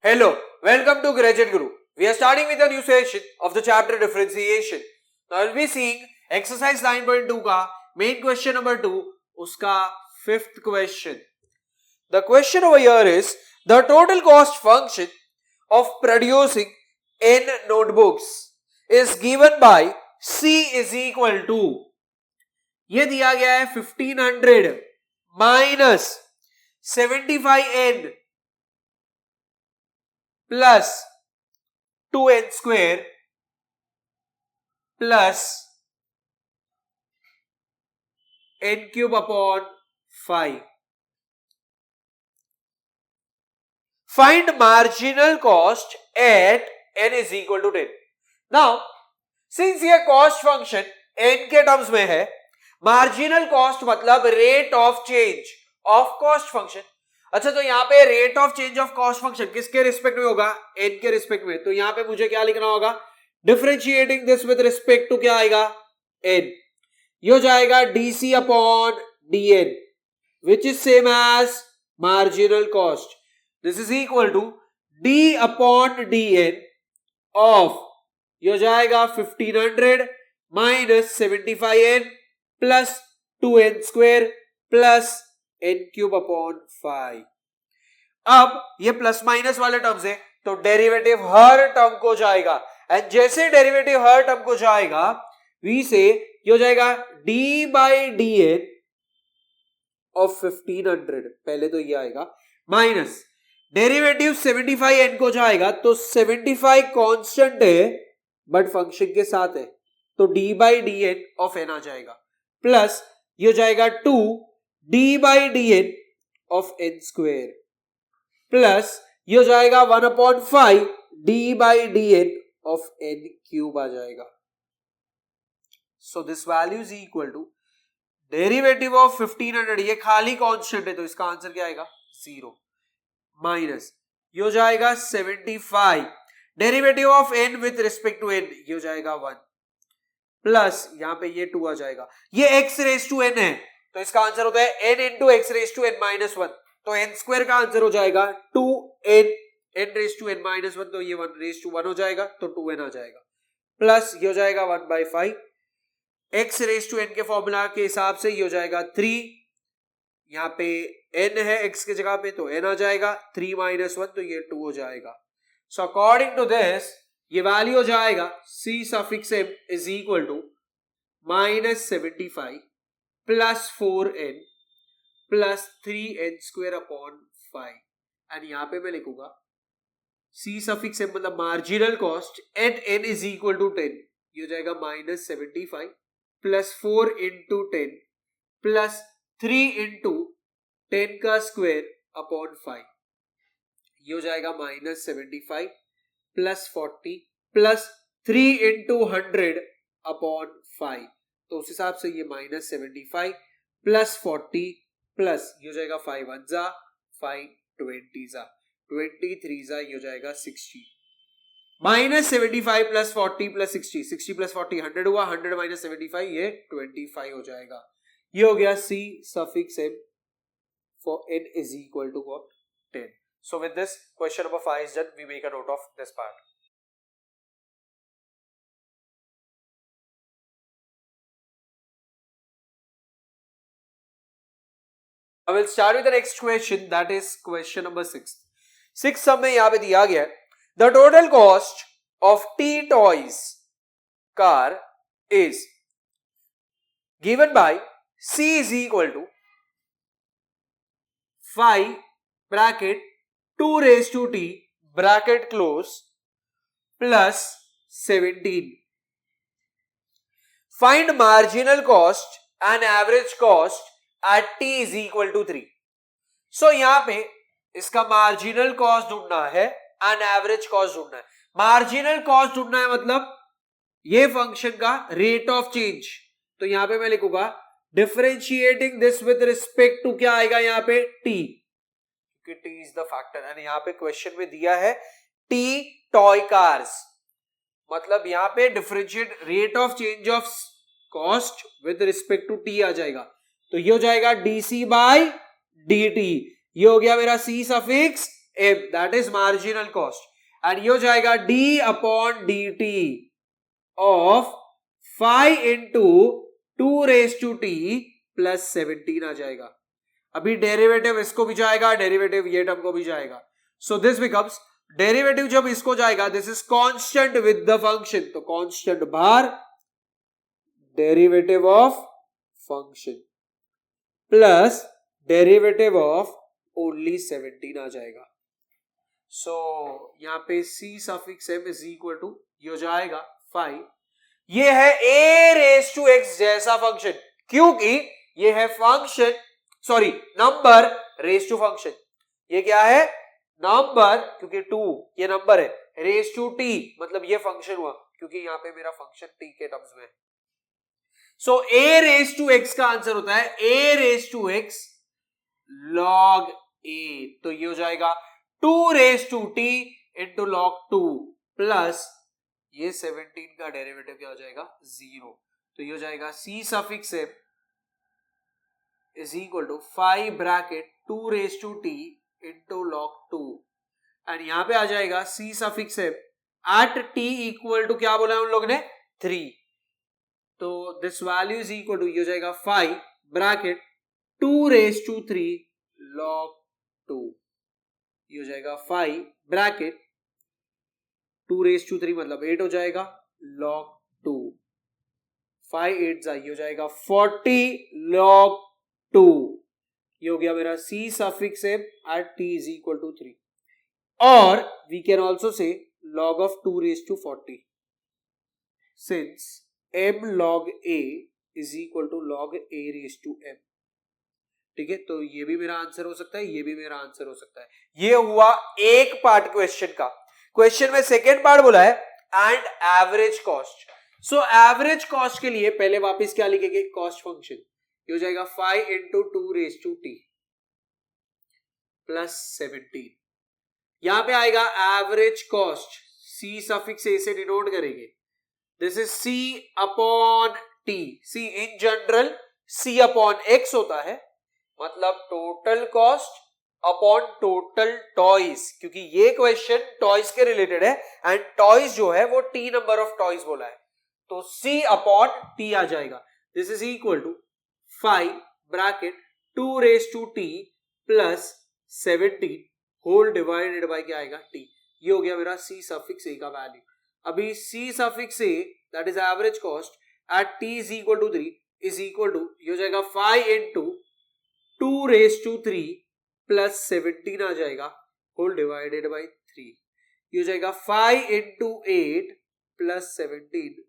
Hello, welcome to Graduate Guru. We are starting with a new session of the chapter differentiation. Now we'll be seeing exercise 9.2 का main question number 2, उसका fifth question. The question over here is the total cost function of producing n notebooks is given by C is equal to, ये दिया गया है 1500 minus 75n plus 2n square plus n cube upon 5. Find marginal cost at n is equal to 10. Now, since ये cost function n के terms में है, marginal cost मतलब rate of change of cost function. अच्छा, तो यहाँ पे rate of change of cost function किसके रिस्पेक्ट में होगा? एन के रिस्पेक्ट में. तो यहाँ पे मुझे क्या लिखना होगा? Differentiating this with respect to क्या आएगा? एन. ये हो जाएगा dc upon dn which is same as marginal cost. This is equal to d upon dn of, ये हो जाएगा 1500 minus 75n plus 2n square plus n cube upon 5. अब ये प्लस माइनस वाले टर्म्स है तो डेरिवेटिव हर टर्म को जाएगा, एंड जैसे डेरिवेटिव हर टर्म को जाएगा वी से ये हो जाएगा d by D N of 1500, पहले तो ये आएगा, माइनस डेरिवेटिव 75n को जाएगा तो 75 कांस्टेंट है बट फंक्शन के साथ है तो d by D N of n आ जाएगा, प्लस ये हो जाएगा 2 d by D N of n square plus ये हो जाएगा 1/5 d by D N of n cube आ जाएगा. So this value is equal to derivative of 1500, ये खाली कांस्टेंट है तो इसका आंसर क्या आएगा? 0, माइनस ये हो जाएगा 75 derivative of n with respect to n, ये हो जाएगा 1 प्लस यहां पे ये 2 आ जाएगा, ये x रेज टू n है तो इसका आंसर होता है n into x raise to n minus 1, तो n स्क्वायर का आंसर हो जाएगा 2n n raise to n minus 1, तो ये 1 रेज टू 1 हो जाएगा तो 2n आ जाएगा, प्लस ये हो जाएगा 1/5 x रेज टू n के फॉर्मूला के हिसाब से ये हो जाएगा 3, यहाँ पे n है x के जगह पे तो n आ जाएगा, 3 माइनस 1 तो ये 2 हो जाएगा. सो अकॉर्डिंग टू दिस ये वैल्यू हो जाएगा c suffix m is equal to minus 75 plus 4n plus 3n square upon 5, and यहां पे मैं लिखूंगा c सफिक्स m मतलब marginal cost at n is equal to 10, ये हो जाएगा minus 75 plus 4 into 10 plus 3 into 10 का स्क्वायर अपॉन 5, ये हो जाएगा minus 75 plus 40 plus 3 into 100 upon 5, तो उस हिसाब से ये माइनस 75 प्लस 40 प्लस ये हो जाएगा 5 1 जा 5 20 जा 23 जा, ये हो जाएगा 60, माइनस 75 प्लस 40 प्लस 60 प्लस 40 100 हुआ, 100 माइनस 75 ये 25 हो जाएगा. ये हो गया c suffix m for n is equal to what? 10. So with this question number 5 is done. We make a note of this part. I will start with the next question, that is question number 6. 6 सब में यहाँ पे दिया गया है the total cost of T toys car is given by C is equal to 5 bracket 2 raised to t bracket close plus 17. Find marginal cost and average cost at t is equal to 3. So यहाँ पे इसका marginal cost ढूंढना है and average cost ढूंढना है. Marginal cost ढूंढना है मतलब ये फंक्शन का रेट ऑफ चेंज, तो यहाँ पे मैं लिखूंगा differentiating this with respect to क्या आएगा यहाँ पे? t, क्योंकि t is the factor, and यहाँ पे क्वेश्चन में दिया है t टॉय कार्स, मतलब यहाँ पे differentiate rate of change of cost with respect to t आ जाएगा, तो ये हो जाएगा dc बाई dt, ये हो गया मेरा c suffix m, that is marginal cost, and ये हो जाएगा d/dt of 5 into 2t plus 17 आ जाएगा. अभी डेरिवेटिव इसको भी जाएगा, डेरिवेटिव ये टर्म को भी जाएगा. सो दिस बिकम्स, डेरिवेटिव जब इसको जाएगा, this is constant with the function, तो constant bar derivative of function plus derivative of only 17 आ जाएगा. सो यहां पे c suffix m is equal to ये हो जाएगा 5. ये है a रेज टू x जैसा फंक्शन, क्योंकि ये है function, sorry number raise to function. ये क्या है? नंबर, क्योंकि 2 ये नंबर है, रेज टू t मतलब ये फंक्शन हुआ, क्योंकि यहां पे मेरा फंक्शन t के टर्म्स में है. So a raise to x का आंसर होता है a raise to x log a. तो ये हो जाएगा 2 raise to t into log 2 plus ये 17 का डेरिवेटिव क्या हो जाएगा? 0. तो ये हो जाएगा c suffix m is equal to 5 bracket 2 raise to t into log 2, and यहां पे आ जाएगा c suffix m at t equal to क्या बोला है उन लोग ने? 3. तो this value is equal to ये हो जाएगा 5 ब्रैकेट 2 रेज टू 3 log 2. ये हो जाएगा 5 ब्रैकेट 2 रेज टू 3 मतलब 8 हो जाएगा log 2. 5 8 ये हो जाएगा 40 log 2. ये हो गया मेरा c suffix m at t is equal to 3. और we can also say log of 2 raise to 40 since m log a is equal to log a raise to m. ठीक है, तो ये भी मेरा आंसर हो सकता है, ये भी मेरा आंसर हो सकता है. ये हुआ एक पार्ट क्वेश्चन का. क्वेश्चन में सेकेंड पार्ट बोला है and average cost. So average cost के लिए पहले वापस क्या लिखेंगे? Cost function. ये हो जाएगा 5 into 2 raise to t plus 17. यहां पे आएगा average cost, c suffix a से डिनोट करेंगे. This is c upon t. c in general c upon x होता है, मतलब total cost upon total toys, क्योंकि ये क्वेश्चन टॉयज के रिलेटेड है एंड टॉयज जो है वो t नंबर ऑफ टॉयज बोला है, तो c अपॉन t आ जाएगा. This is equal to 5 bracket 2 raise to t plus 17 whole divided by क्या आएगा? t. ये हो गया मेरा c सफिक्स a का वैल्यू. अभी c suffix a that is average cost at t is equal to 3 is equal to ये हो जाएगा 5 इंटू 2 रेज टू 3 प्लस 17 आ जाएगा होल डिवाइडेड बाय 3. ये हो जाएगा 5 into 8 plus 17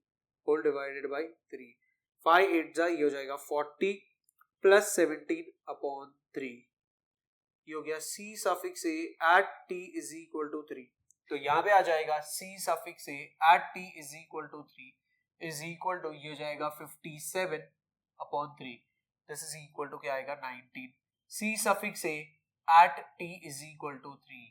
whole divided by 3. 5 8 ये हो जाएगा 40 प्लस 17 अपॉन 3. ये हो गया c suffix a at t is equal to 3. तो यहां पे आ जाएगा c suffix a at t is equal to 3 is equal to ये हो जाएगा 57 upon 3. This is equal to क्या आएगा? 19. c suffix a at t is equal to 3.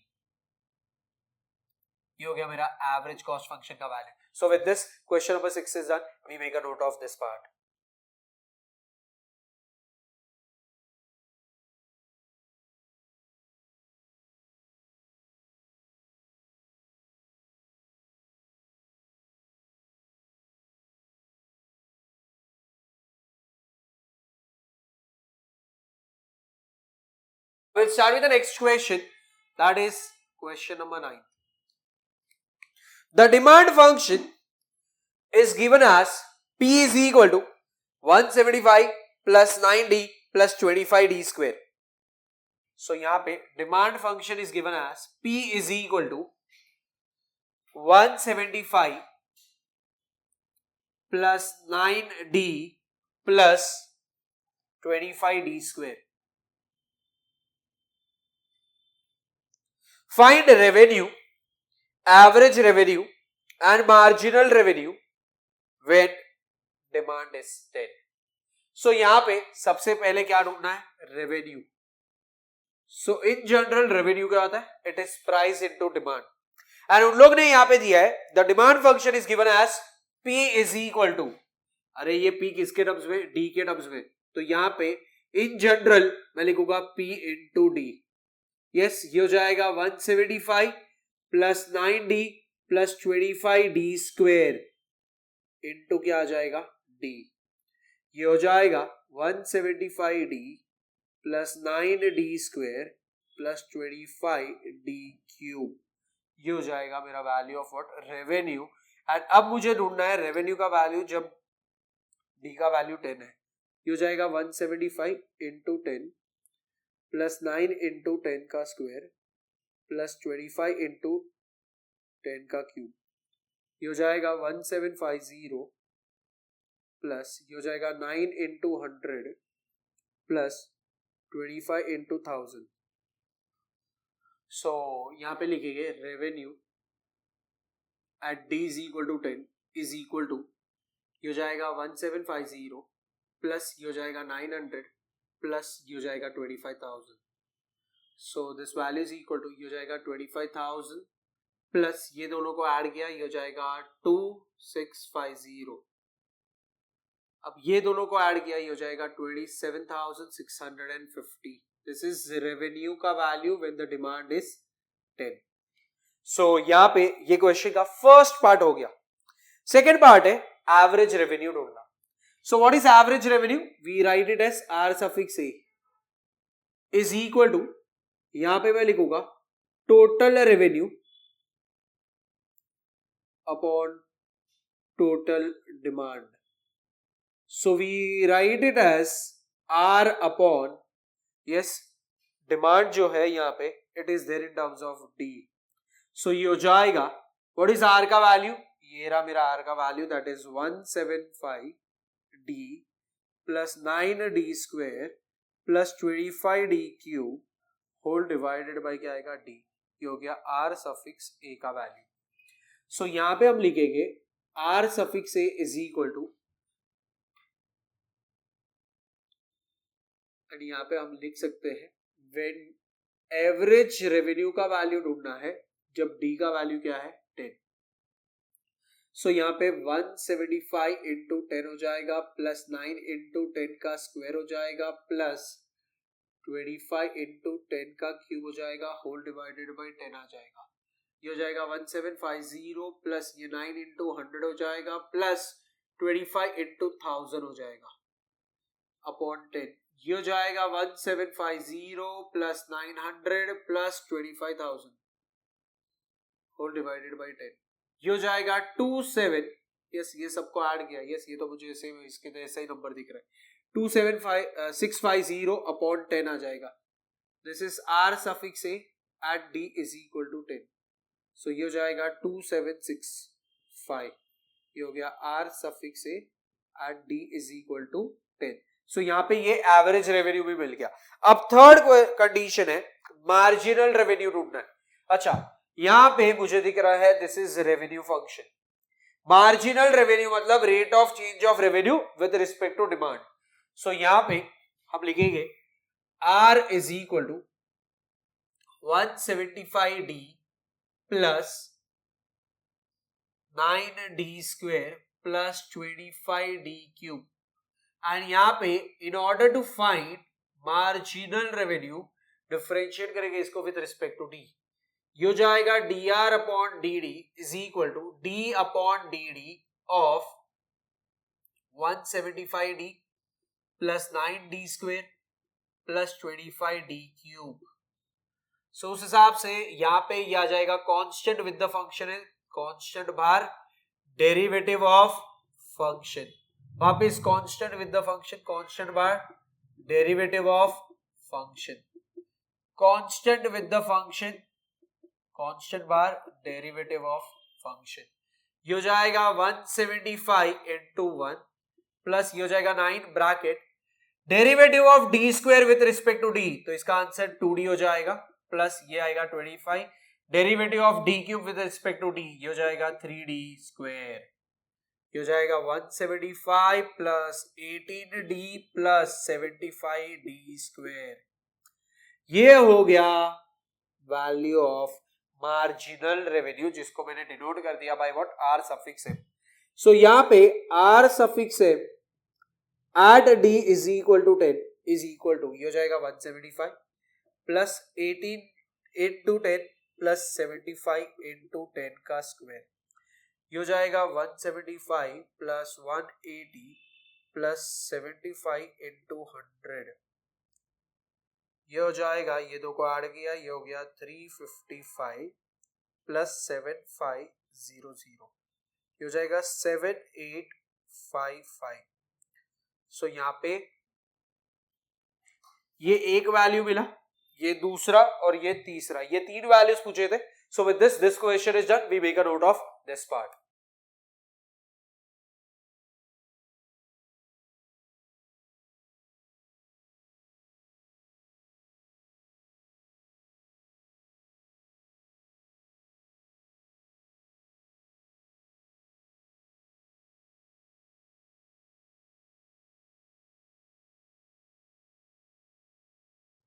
ये हो गया मेरा एवरेज कॉस्ट फंक्शन का value. So with this question number 6 is done. We make a note of this part. We'll start with the next question, that is question number 9. The demand function is given as P is equal to 175 plus 9D plus 25D square. So यहाँ पे demand function is given as P is equal to 175 plus 9D plus 25D square. Find revenue, average revenue and marginal revenue when demand is 10. So यहां पे सबसे पहले क्या ढूंढना है? Revenue. So in general revenue क्या होता है? It is price into demand. And उन लोग ने यहां पे दिया है the demand function is given as P is equal to, अरे ये P किसके टर्म्स में? D के टर्म्स में. तो यहां पे इन जनरल मैं लिखूंगा P इंटू D. यस ये हो जाएगा 175 plus 9d plus 25d square into क्या आ जाएगा d। ये हो जाएगा 175d plus 9d square plus 25d cube. ये हो जाएगा मेरा value of what revenue. And अब मुझे ढूंढना है रेवेन्यू का वैल्यू जब d का वैल्यू 10 है। ये हो जाएगा 175 इंटू 10 प्लस 9 इंटू 10 का स्क्वायर प्लस 25 इंटू 10 का क्यूब। ये हो जाएगा 1750 प्लस ये हो जाएगा 9 इंटू 100 प्लस 25 इंटू 1000। सो यहाँ पे लिखेंगे revenue at d is equal to 10 is equal to ये हो जाएगा 1750 प्लस ये हो जाएगा 900 प्लस ये हो जाएगा 25,000। So this value is equal to ये हो जाएगा 25,000 प्लस ये दोनों को ऐड किया ये हो जाएगा 2650। अब ये दोनों को ऐड किया ये हो जाएगा 27,650। दिस इज रेवेन्यू का value when the demand is 10। So यहाँ पे ये क्वेश्चन का फर्स्ट पार्ट हो गया। सेकेंड पार्ट है एवरेज रेवेन्यू ढूंढना। So what is average revenue? We write it as R suffix A is equal to यहां पे मैं लिखूंगा total revenue upon total demand. So we write it as R upon yes demand जो है यहाँ पे it is there in terms of D. So ये हो जाएगा व्हाट इज आर का वैल्यू? ये रहा मेरा आर का value that is 175d plus 9d square plus 25d cube whole divided by क्या आएगा d। ये हो गया आर सफिक्स ए का वैल्यू। सो यहां पे हम लिखेंगे R suffix A is equal to and यहां पे हम लिख सकते हैं व्हेन एवरेज रेवेन्यू का वैल्यू ढूंढना है जब d का वैल्यू क्या है 10। सो यहाँ पे 175 इंटू 10 हो जाएगा प्लस 9 इंटू 10 का स्क्वायर हो जाएगा प्लस 25 इंटू 10 का क्यूब हो जाएगा होल डिवाइडेड बाय 10 आ जाएगा। ये हो जाएगा 1750 प्लस ये 9 इंटू 100 हो जाएगा प्लस 25 इंटू 1000 हो जाएगा अपॉन 10। ये हो जाएगा 1750 plus 900 plus 25,000 whole divided by 10। ये हो जाएगा 27 यस ये सबको ऐड किया यस ये तो मुझे ऐसे इसके तो ऐसा ही नंबर दिख रहा है 27650 अपॉन 10 आ जाएगा। This is R suffix A at D is equal to 10। So ये हो जाएगा 2765। ये हो गया R suffix A at D is equal to 10। So यहाँ पे ये एवरेज रेवेन्यू भी मिल गया। अब थर्ड कंडीशन है मार्जिनल रेवेन्यू ढूंढना है। अच्छा यहां पे मुझे दिख रहा है this is revenue function. Marginal revenue मतलब rate of change of revenue with respect to demand. So यहां पे हम लिखेंगे R is equal to 175d plus 9d square plus 25d cube. And यहां पे in order to find marginal revenue differentiate करेंगे इसको with respect to d. ये हो जाएगा dr upon dd is equal to d upon dd of 175d plus 9d square plus 25d cube. So उस हिसाब से यहाँ पे ये आ जाएगा कांस्टेंट विद द फंक्शन है constant bar derivative of function. वापिस constant with the function constant bar derivative of function constant with the function constant bar derivative of function. ये हो जाएगा 175 इंटू 1 प्लस ये हो जाएगा 9 bracket derivative of d square with respect to d. तो इसका answer 2d हो जाएगा प्लस ये आएगा 25 derivative of d cube with respect to d. ये हो जाएगा 3d स्क्वायर। ये हो जाएगा 175 plus 18d plus 75d square. ये हो गया वैल्यू ऑफ मार्जिनल रेवेन्यू जिसको मैंने डिनोट कर दिया by what R suffix M. So यहां पे R suffix M at D is equal to 10 is equal to ये हो जाएगा 175 प्लस 18 इंटू 10 प्लस 75 इंटू 10 का स्क्वायर, ये हो जाएगा 175 प्लस 180 प्लस 75 इंटू 100, ये हो जाएगा, ये दो को ऐड किया, ये हो गया 355 प्लस 7500, ये हो जाएगा 7855। सो यहाँ पे ये एक वैल्यू मिला, ये दूसरा और ये तीसरा, ये तीन वैल्यूज पूछे थे। So with this question is done, we make a note of this part.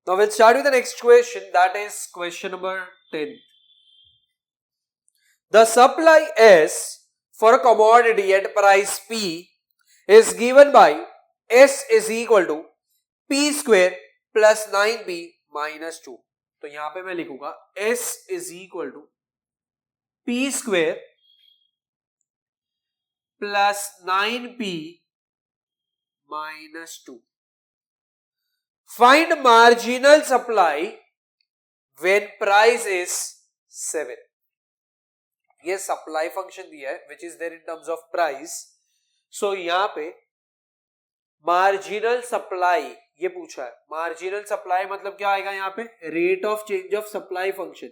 Now we'll start with the next question, that is question number 10. The supply S for a commodity at price P is given by S is equal to P square plus 9P minus 2. तो यहां पे मैं लिखूंगा S is equal to P square plus 9P minus 2. Find marginal supply when price is 7. ये supply function दिया है which is there in terms of price. So यहां पे मार्जिनल सप्लाई ये पूछा है, मार्जिनल सप्लाई मतलब क्या आएगा यहाँ पे, rate of change of supply function,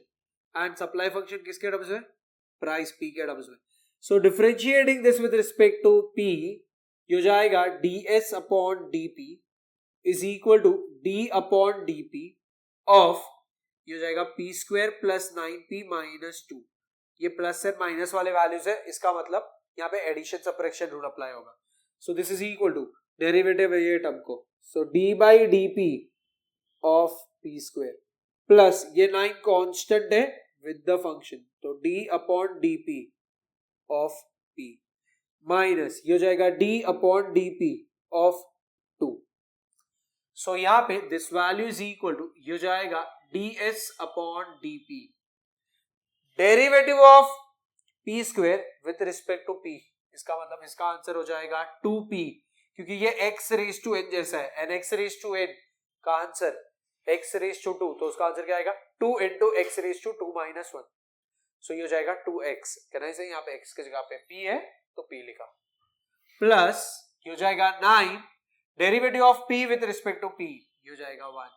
and supply function किसके टर्म्स में, प्राइस पी के टर्म्स में। So differentiating this with respect to p, ये हो जाएगा ds upon dp is equal to d upon dp of, ये हो जाएगा p square plus 9p minus 2। ये प्लस एंड माइनस वाले वैल्यूज है, इसका मतलब यहाँ पे एडिशन सबट्रैक्शन रूल अप्लाई होगा। So this is equal to derivative है ये टर्म को, so d by dp of p square plus ये 9 कांस्टेंट है विद द फंक्शन, तो d upon dp of p minus ये हो जाएगा d upon dp of 2। So यहाँ पे this value is equal to, ये हो जाएगा ds upon dp derivative of p square with respect to p, इसका मतलब इसका आंसर हो जाएगा 2p, क्योंकि ये x रेज टू n जैसा है, and x raise to n का आंसर x रेज टू 2, तो उसका आंसर क्या आएगा 2 into x raise to 2 minus 1। सो ये हो जाएगा 2x, कहना है यहाँ पे x की जगह पे p है तो p लिखा, प्लस ये हो जाएगा 9 derivative of p with respect to p, ये हो जाएगा 1,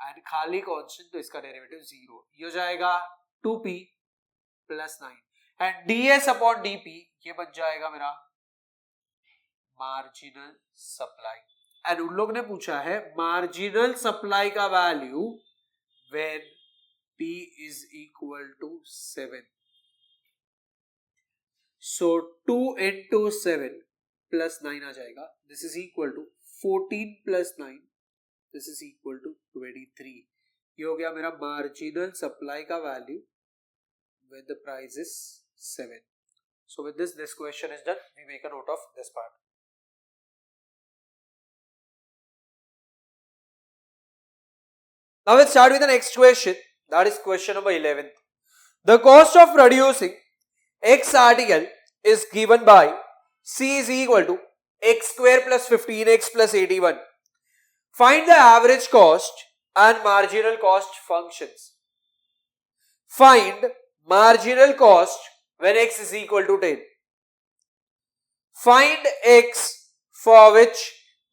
एंड खाली कांस्टेंट तो इसका डेरिवेटिव 0, ये हो जाएगा 2p plus 9, and ds upon dp ये बन जाएगा मेरा मार्जिनल सप्लाई। एंड उन लोग ने पूछा है मार्जिनल सप्लाई का value when p is equal to 7। So 2 into 7 plus 9 आ जाएगा, this is equal to 14 plus 9, this is equal to 23। ये हो गया मेरा मार्जिनल सप्लाई का value when the price is 7. So with this question is done, we make a note of this part. Now let's start with the next question, that is question number 11. The cost of producing X article is given by C is equal to X square plus 15X plus 81. Find the average cost and marginal cost functions. Find marginal cost when X is equal to 10. Find X for which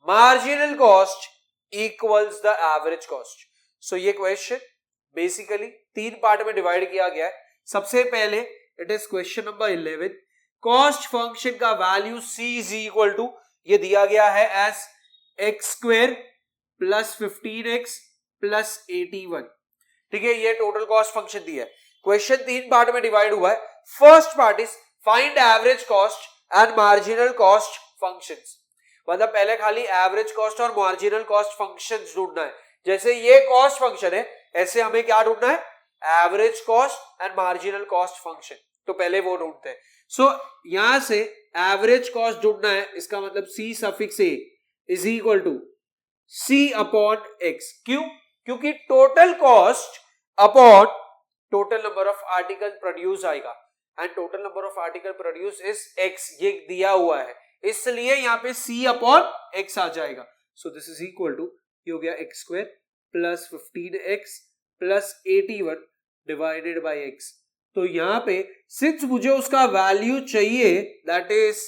marginal cost equals the average cost. So ये question basically 3 part में divide किया गया है। सबसे पहले it is question number 11, cost function का value C is equal to, ये दिया गया है as x square plus 15x plus 81, ठीक है, ये टोटल कॉस्ट फंक्शन दिया है। क्वेश्चन 3 पार्ट में डिवाइड हुआ है। First part is find average cost and marginal cost functions, मतलब पहले खाली एवरेज कॉस्ट और मार्जिनल कॉस्ट फंक्शंस ढूंढना है। जैसे ये कॉस्ट फंक्शन है, ऐसे हमें क्या ढूंढना है, average cost and marginal cost function, तो पहले वो ढूंढते हैं। सो यहां से एवरेज कॉस्ट ढूंढना है, इसका मतलब C suffix A is equal to C upon X। क्यों? क्योंकि total cost upon total number of article produce आएगा, and total number of article produce is x, ये दिया हुआ है, इसलिए यहाँ पे c अपॉन x आ जाएगा. So this is equal to, ये हो गया x square plus 15x plus 81 divided by x. तो यहाँ पे सिंस मुझे उसका वैल्यू चाहिए, that is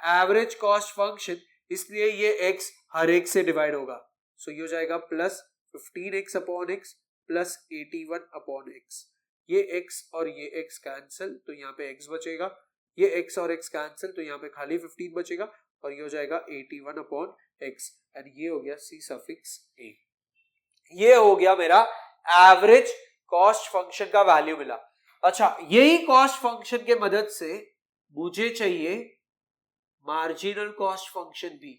average cost function, इसलिए ये x हर एक से डिवाइड होगा. सो ये हो जाएगा plus 15x upon x plus 81 upon x. ये x और ये x कैंसिल, तो यहाँ पे x बचेगा, ये x और x कैंसिल, तो यहाँ पे खाली 15 बचेगा, और ये हो जाएगा 81 अपॉन x, एंड ये हो गया c सफिक्स a. ये हो गया मेरा एवरेज कॉस्ट फंक्शन का वैल्यू मिला. अच्छा, यही कॉस्ट फंक्शन के मदद से मुझे चाहिए मार्जिनल कॉस्ट फंक्शन भी.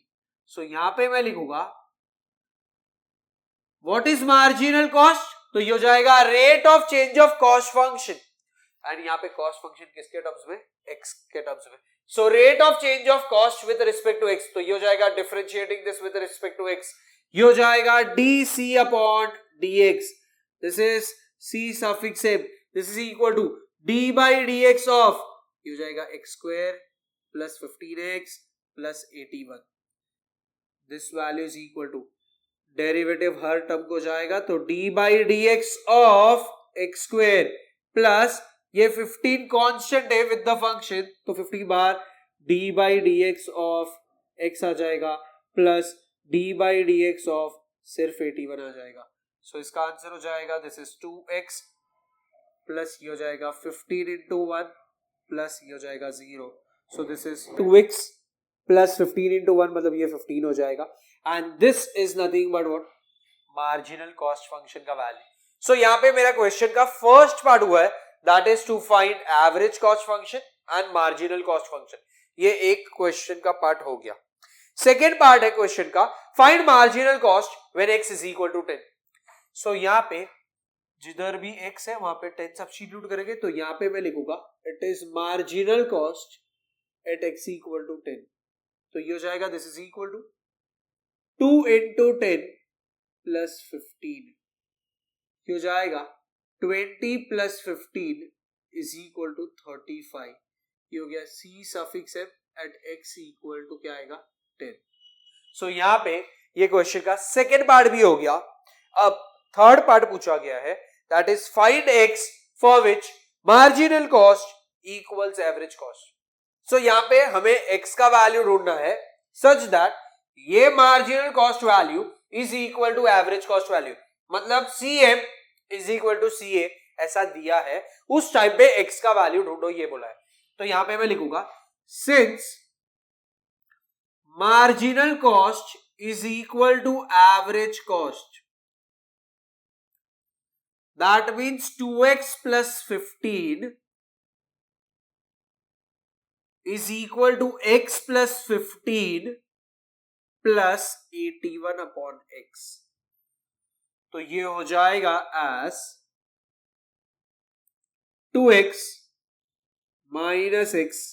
सो यहां पे मैं लिखूंगा व्हाट इज मार्जिनल कॉस्ट, तो ये हो जाएगा rate of change of cost function, and यहाँ पे कॉस्ट फंक्शन किसके टर्म्स में, x के टर्म्स में. So rate of change of cost with respect to x, तो ये हो जाएगा differentiating this with respect to x, ये हो जाएगा dc upon dx. This is c suffix m, this is equal to d by dx of, ये हो जाएगा x square plus 15x plus 81. This value is equal to, derivative हर term को जाएगा, तो d by dx of x square plus ये 15 constant है with the function, तो 15 बार d by dx of x आ जाएगा plus d by dx of सिर्फ 81 आ जाएगा. सो इसका आंसर हो जाएगा दिस इज 2x प्लस ये हो जाएगा 15 इंटू 1 प्लस ये हो जाएगा 0. So this is 2x plus 15 into 1, मतलब ये 15 हो जाएगा, and this is nothing but what, marginal cost function का वैल्यू. सो यहाँ पे मेरा क्वेश्चन का फर्स्ट पार्ट हुआ है, that is to find average cost function and marginal cost function. ये एक क्वेश्चन का पार्ट हो गया. सेकेंड पार्ट है क्वेश्चन का, find marginal cost when x is equal to 10. So यहाँ पे जिधर भी x है वहां पे 10 सब्स्टिट्यूट करेंगे, तो यहाँ पे मैं लिखूंगा it is marginal cost at x equal to 10. तो ये हो जाएगा this is equal to 2 into 10 plus 15, ये हो जाएगा 20 प्लस 15 इज इक्वल टू 35. ये हो गया c suffix m at x equal to क्या आएगा 10. सो यहाँ पे ये क्वेश्चन का सेकेंड पार्ट भी हो गया. अब थर्ड पार्ट पूछा गया है, that is find x for which marginal cost equals average cost. So यहाँ पे हमें x का वैल्यू ढूंढना है सच दैट ये marginal cost value is equal to average cost value, मतलब cm is equal to ca ऐसा दिया है, उस टाइम पे x का वैल्यू ढूंढो ये बोला है. तो यहां पे मैं लिखूंगा since marginal cost is equal to average cost, that means 2x plus 15 is equal to x plus 15 plus 81 upon x. तो ये हो जाएगा as 2x minus x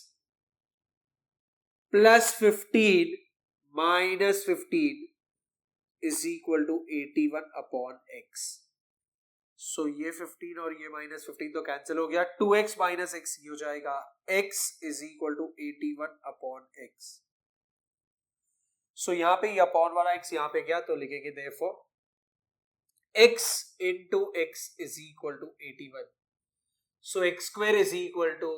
plus 15 minus 15 is equal to 81 upon x. So ये 15 और ये minus 15 तो cancel हो गया, 2x minus x ये हो जाएगा x is equal to 81 upon x. So यहाँ पे ये अपॉन वाला x यहाँ पे गया, तो लिखेंगे therefore x into x is equal to 81. So x square is equal to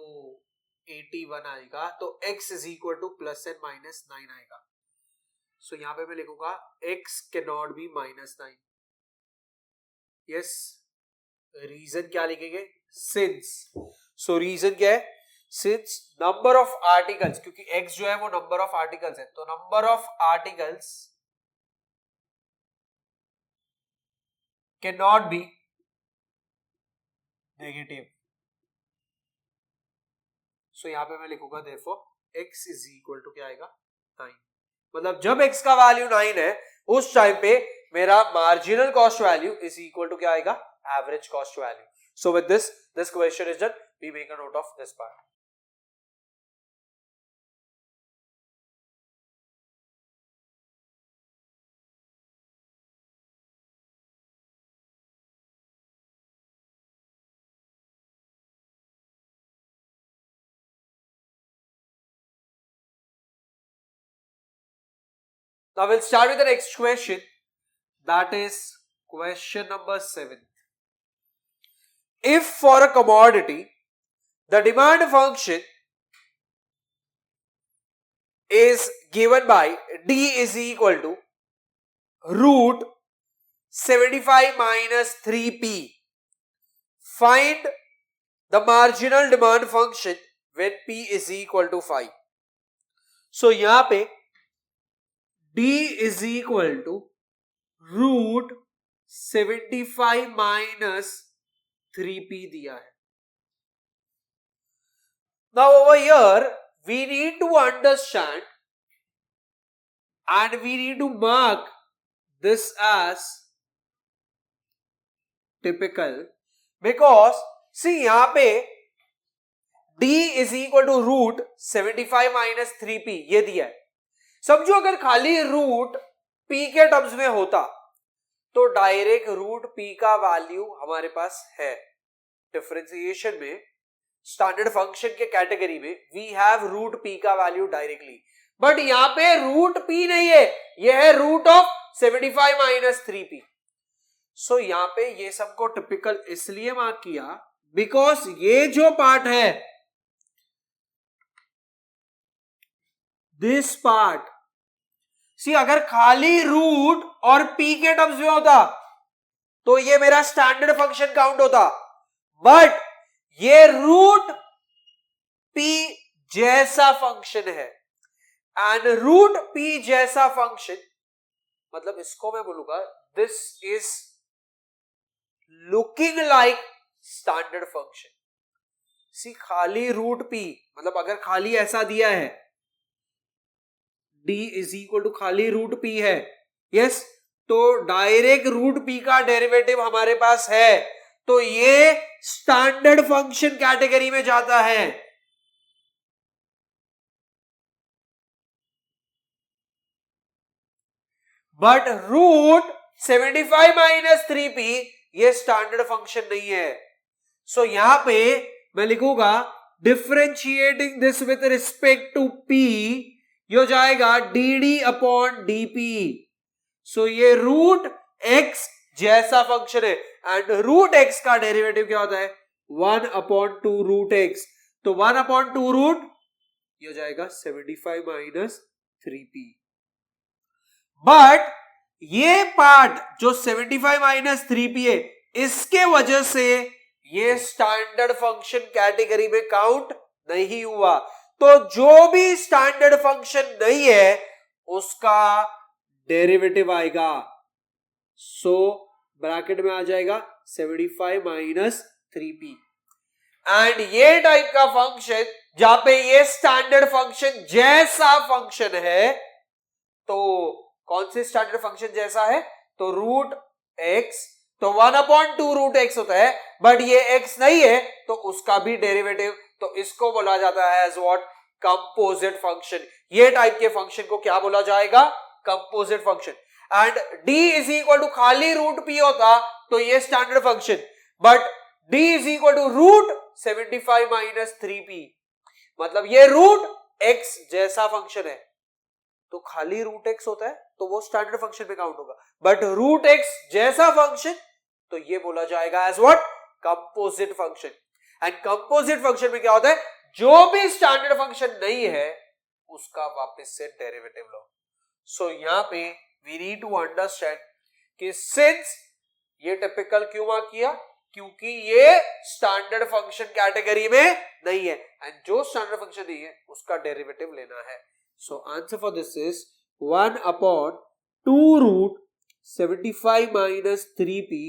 81 आएगा, तो x is equal to plus and minus 9 आएगा. सो यहाँ पे मैं लिखूंगा x can not be minus 9. Yes, reason क्या लिखेंगे, सिंस. सो रीजन क्या है, सिंस नंबर ऑफ आर्टिकल्स, क्योंकि x जो है वो नंबर ऑफ आर्टिकल्स है, तो number of articles can not be negative. So यहाँ पे मैं लिखूंगा therefore x is equal to क्या आएगा 9. मतलब जब x का वैल्यू 9 है उस टाइम पे मेरा marginal cost value is equal to क्या आएगा, average cost value. So with this question is done. We make a note of this part. Now we'll start with the next question. That is question number 7. If for a commodity the demand function is given by D is equal to root 75 minus 3p, find the marginal demand function when p is equal to 5. So यहां पे D is equal to root 75 minus 3p दिया है. Now over here we need to understand and we need to mark this as typical because see यहाँ पे D is equal to root 75 minus 3p ये दिया है. समझो अगर खाली रूट p के टर्म्स में होता तो डायरेक्ट रूट p का वैल्यू हमारे पास है. डिफरेंशिएशन में स्टैंडर्ड फंक्शन के कैटेगरी में वी हैव रूट p का वैल्यू डायरेक्टली, बट यहां पे रूट p नहीं है, यह है रूट ऑफ 75 माइनस 3p. सो यहां पे ये सबको टिपिकल इसलिए मार्क किया बिकॉज ये जो पार्ट है दिस पार्ट सी अगर खाली रूट और p के टर्म्स में होता तो ये मेरा स्टैंडर्ड फंक्शन काउंट होता, बट ये रूट p जैसा फंक्शन है एंड रूट p जैसा फंक्शन मतलब इसको मैं बोलूंगा this is looking like standard function. See खाली रूट p मतलब अगर खाली ऐसा दिया है d इज इक्वल टू खाली रूट p है, यस, तो डायरेक्ट रूट p का डेरिवेटिव हमारे पास है तो ये स्टैंडर्ड फंक्शन कैटेगरी में जाता है. बट रूट 75 माइनस 3p ये स्टैंडर्ड फंक्शन नहीं है. सो यहां पे मैं लिखूंगा differentiating this with respect to p, ये हो जाएगा dd अपॉन dp. सो ये रूट x जैसा फंक्शन है एंड रूट x का डेरिवेटिव क्या होता है 1 अपॉन 2 रूट x. तो 1 अपॉन 2 रूट ये हो जाएगा 75 माइनस 3p. बट ये पार्ट जो 75 माइनस 3p है इसके वजह से ये स्टैंडर्ड फंक्शन कैटेगरी में काउंट नहीं हुआ. तो जो भी स्टैंडर्ड फंक्शन नहीं है उसका डेरिवेटिव आएगा. सो ब्रैकेट में आ जाएगा 75 माइनस 3p एंड ये टाइप का फंक्शन जहां पे ये स्टैंडर्ड फंक्शन जैसा फंक्शन है, तो कौन से स्टैंडर्ड फंक्शन जैसा है तो रूट x, तो 1 अपॉन 2 रूट x होता है, बट ये x नहीं है तो उसका भी डेरिवेटिव, तो इसको बोला जाता है एज व्हाट कंपोजिट फंक्शन. ये टाइप के फंक्शन को क्या बोला जाएगा composite function. And d is equal to खाली रूट p होता तो ये standard function, but d is equal to root 75 minus 3p मतलब ये रूट x जैसा फंक्शन है तो खाली रूट x होता है तो वो स्टैंडर्ड फंक्शन में काउंट होगा, बट रूट x जैसा फंक्शन तो ये बोला जाएगा as what composite function. And composite function में क्या होता है जो भी स्टैंडर्ड फंक्शन नहीं है उसका वापस से डेरिवेटिव लो. सो यहां पे वी नीड टू अंडरस्टैंड कि सिंस ये टिपिकल क्यों मार्क किया क्योंकि ये स्टैंडर्ड फंक्शन कैटेगरी में नहीं है एंड जो स्टैंडर्ड फंक्शन नहीं है उसका डेरिवेटिव लेना है. So answer for this is 1 upon 2 root 75 minus 3p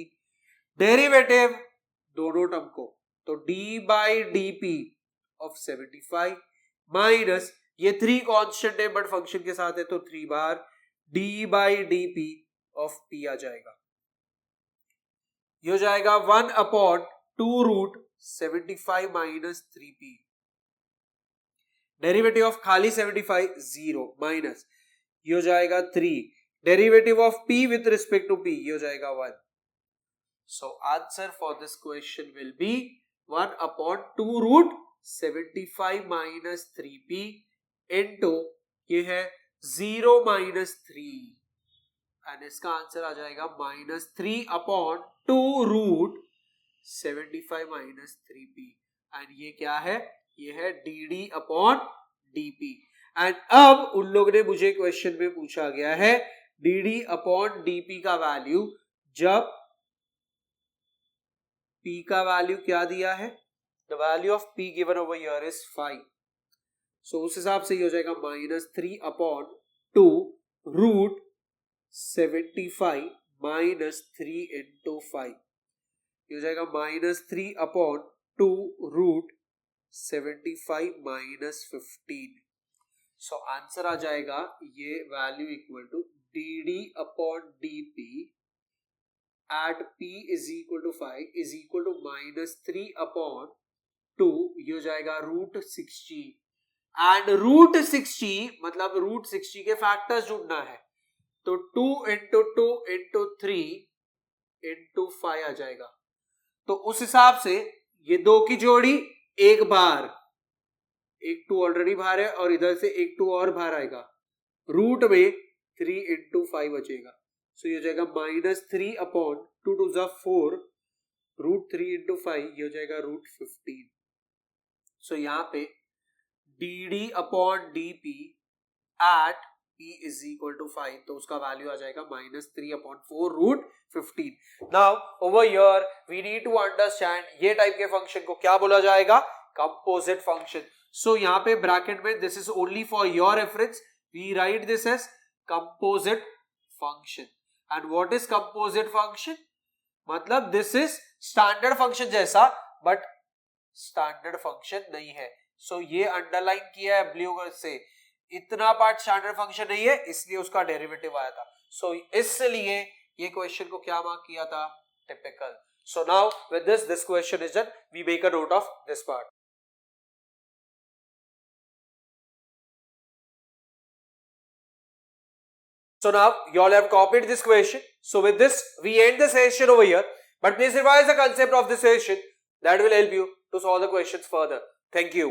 derivative दोनों टर्म को, तो d by dp of 75 minus ये 3 कांस्टेंट है बट फंक्शन के साथ है तो 3 बार d by dp of p आ जाएगा. ये हो जाएगा 1 upon 2 root 75 minus 3p derivative of खाली 75 0 माइनस ये हो जाएगा 3 derivative of p with respect to p ये हो जाएगा 1. So answer for this question will be 1 upon 2 root 75 minus 3p into ये है 0 माइनस 3 एंड इसका आंसर आ जाएगा -3 upon 2 root 75 minus 3p and ये क्या है, ये है dd अपॉन dp। एंड अब उन लोग ने मुझे क्वेश्चन में पूछा गया है dd अपॉन dp का वैल्यू, जब p का वैल्यू क्या दिया है, the value of p given over here is 5, सो उस हिसाब से ये हो जाएगा -3 अपॉन 2 रूट 75 माइनस 3 इंटू 5, ये हो जाएगा -3 upon 2 root 75 minus 15। So answer आ जाएगा ये value equal to dd upon dp at p is equal to 5 is equal to -3 upon 2, ये हो जाएगा रूट 60 एंड रूट 60 मतलब रूट 60 के फैक्टर्स ढूंढना है, तो 2 इंटू 2 इंटू 3 इंटू 5 आ जाएगा। तो उस हिसाब से ये दो की जोड़ी एक बार, एक 2 ऑलरेडी बाहर है और इधर से एक 2 और बाहर आएगा, रूट में 3 इंटू 5 बचेगा, सो ये हो जाएगा -3 अपॉन 2 टू ज़ा 4 रूट 3 इंटू 5, ये हो जाएगा रूट 15। सो यहाँ पे dd upon dp at p is equal to 5, तो उसका वैल्यू आ जाएगा -3 upon 4 root 15। Now over here we need to understand ये टाइप के फंक्शन को क्या बोला जाएगा, कंपोजिट फंक्शन। सो यहाँ पे ब्रैकेट में this is only for your reference, we write this as composite function. And what is composite function, मतलब दिस इज स्टैंडर्ड फंक्शन जैसा बट स्टैंडर्ड फंक्शन नहीं है। सो ये अंडरलाइन किया है ब्लू कलर से, इतना पार्ट स्टैंडर्ड फंक्शन नहीं है इसलिए उसका डेरिवेटिव आया था, सो इसलिए ये क्वेश्चन को क्या मार्क किया था, typical. So now with this question is done, we make a note of this part. So now you all have copied this question. So with this we end the session over here, but please revise the concept of this session, that will help you to solve the questions further. Thank you.